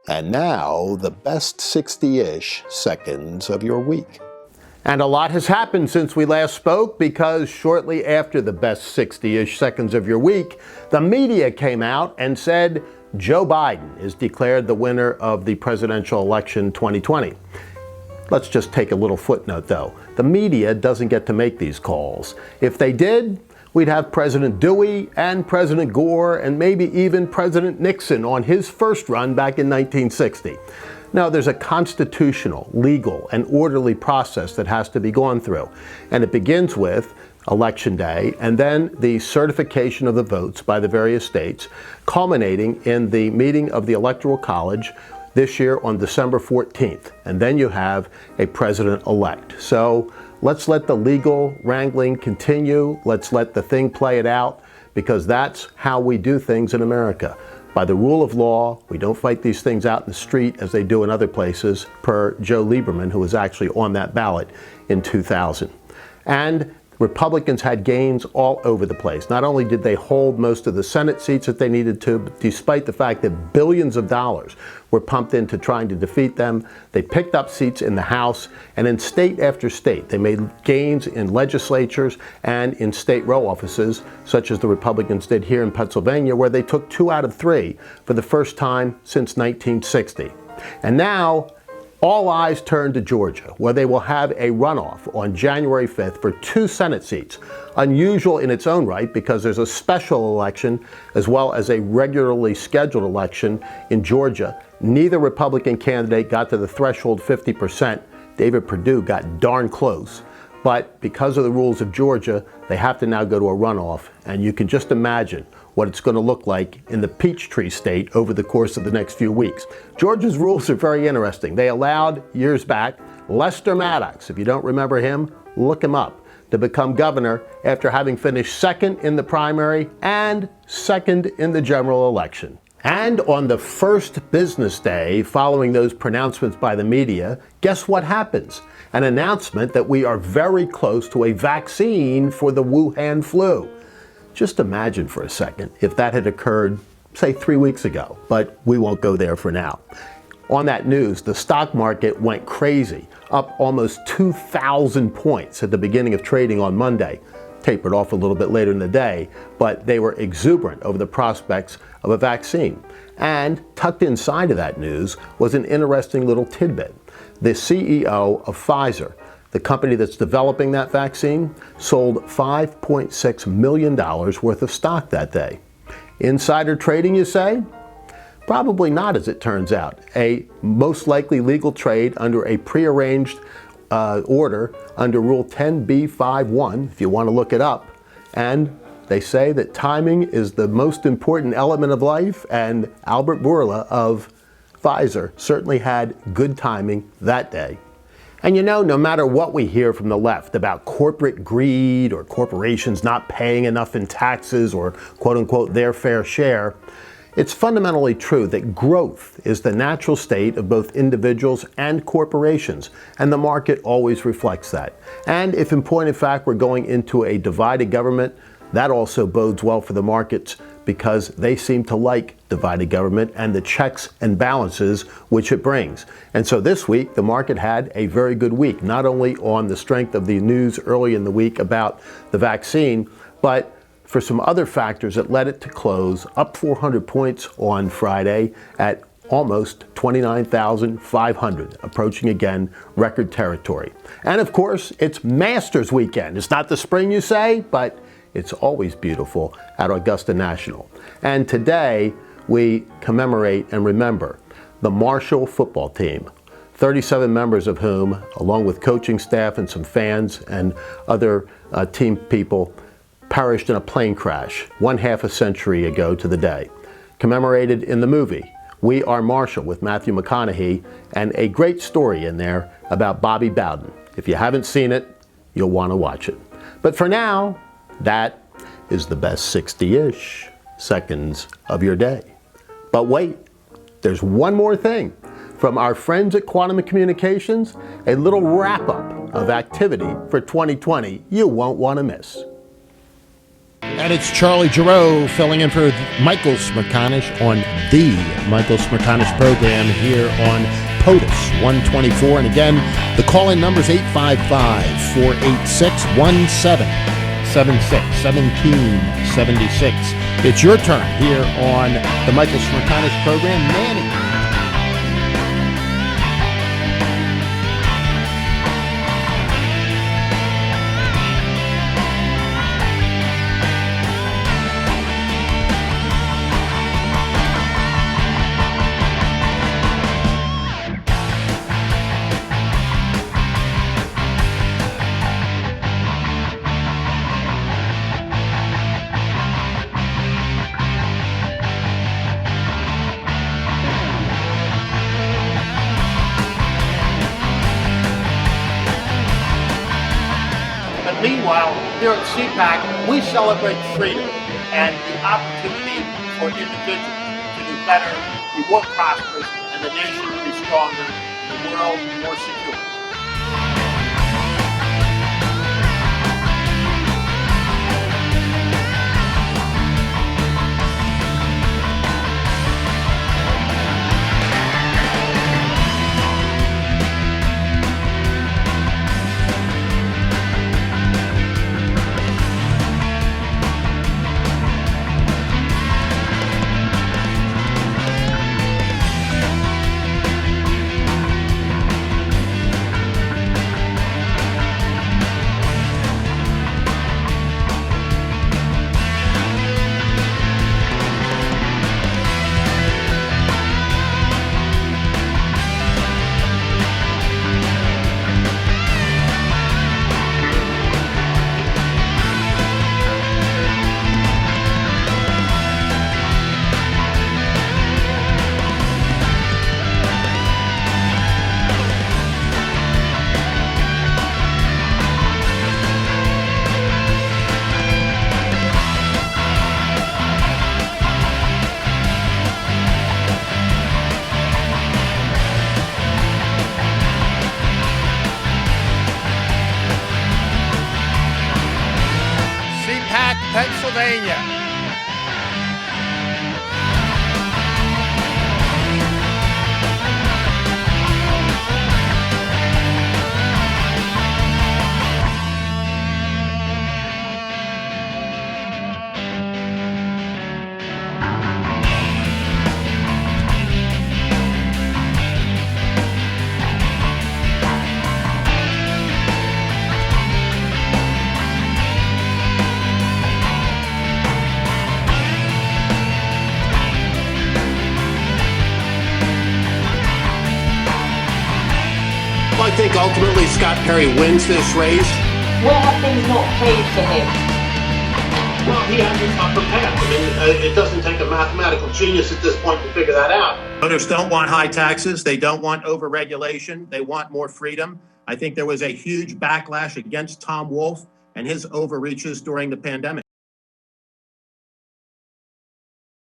And now, the best 60-ish seconds of your week. And a lot has happened since we last spoke, because shortly after the best 60-ish seconds of your week, the media came out and said Joe Biden is declared the winner of the presidential election 2020. Let's just take a little footnote, though. The media doesn't get to make these calls. If they did, we'd have President Dewey and President Gore and maybe even President Nixon on his first run back in 1960. Now, there's a constitutional, legal, and orderly process that has to be gone through. And it begins with Election Day and then the certification of the votes by the various states, culminating in the meeting of the Electoral College this year on December 14th. And then you have a president-elect. So let's let the legal wrangling continue. Let's let the thing play it out, because that's how we do things in America. By the rule of law, we don't fight these things out in the street as they do in other places, per Joe Lieberman, who was actually on that ballot in 2000. And Republicans had gains all over the place. Not only did they hold most of the Senate seats that they needed to, but despite the fact that billions of dollars were pumped into trying to defeat them, they picked up seats in the House, and in state after state, they made gains in legislatures and in state row offices, such as the Republicans did here in Pennsylvania, where they took 2 out of 3 for the first time since 1960. And now, all eyes turn to Georgia, where they will have a runoff on January 5th for 2 Senate seats. Unusual in its own right, because there's a special election as well as a regularly scheduled election in Georgia. Neither Republican candidate got to the threshold 50%. David Perdue got darn close. But because of the rules of Georgia, they have to now go to a runoff. And you can just imagine what it's going to look like in the Peachtree State over the course of the next few weeks. Georgia's rules are very interesting. They allowed, years back, Lester Maddox, if you don't remember him, look him up, to become governor after having finished second in the primary and second in the general election. And on the first business day following those pronouncements by the media, guess what happens? An announcement that we are very close to a vaccine for the Wuhan flu. Just imagine for a second if that had occurred, say, 3 weeks ago, but we won't go there for now. On that news, the stock market went crazy, up almost 2,000 points at the beginning of trading on Monday. Tapered off a little bit later in the day, but they were exuberant over the prospects of a vaccine. And tucked inside of that news was an interesting little tidbit. The CEO of Pfizer, the company that's developing that vaccine, sold $5.6 million worth of stock that day. Insider trading, you say? Probably not, as it turns out. A most likely legal trade under a prearranged order under Rule 10b-5-1, if you want to look it up. And they say that timing is the most important element of life, and Albert Bourla of Pfizer certainly had good timing that day. And you know, no matter what we hear from the left about corporate greed or corporations not paying enough in taxes or quote-unquote their fair share, it's fundamentally true that growth is the natural state of both individuals and corporations, and the market always reflects that. And if in point of fact we're going into a divided government, that also bodes well for the markets, because they seem to like divided government and the checks and balances which it brings. And so this week, the market had a very good week, not only on the strength of the news early in the week about the vaccine, but for some other factors that led it to close up 400 points on Friday at almost 29,500, approaching again record territory. And of course, it's Masters weekend. It's not the spring, you say, but it's always beautiful at Augusta National. And today, we commemorate and remember the Marshall football team, 37 members of whom, along with coaching staff and some fans and other team people, perished in a plane crash 1/2 a century ago to the day. Commemorated in the movie We Are Marshall with Matthew McConaughey, and a great story in there about Bobby Bowden. If you haven't seen it, you'll want to watch it. But for now, that is the best 60-ish seconds of your day. But wait, there's one more thing. From our friends at Quantum Communications, a little wrap-up of activity for 2020 you won't want to miss. And it's Charlie Giroux filling in for Michael Smerconish on the Michael Smerconish program here on POTUS 124. And again, the call-in number is 855-486-1776. It's your turn here on the Michael Smerconish program. Manny. Meanwhile, here at CPAC, we celebrate freedom and the opportunity for individuals to do better, be more prosperous, and the nation to be stronger, the world more secure. Pennsylvania. I think ultimately Scott Perry wins this race. Where have things not changed for him? Well, he hasn't prepared. I mean, it doesn't take a mathematical genius at this point to figure that out. Voters don't want high taxes. They don't want overregulation. They want more freedom. I think there was a huge backlash against Tom Wolf and his overreaches during the pandemic.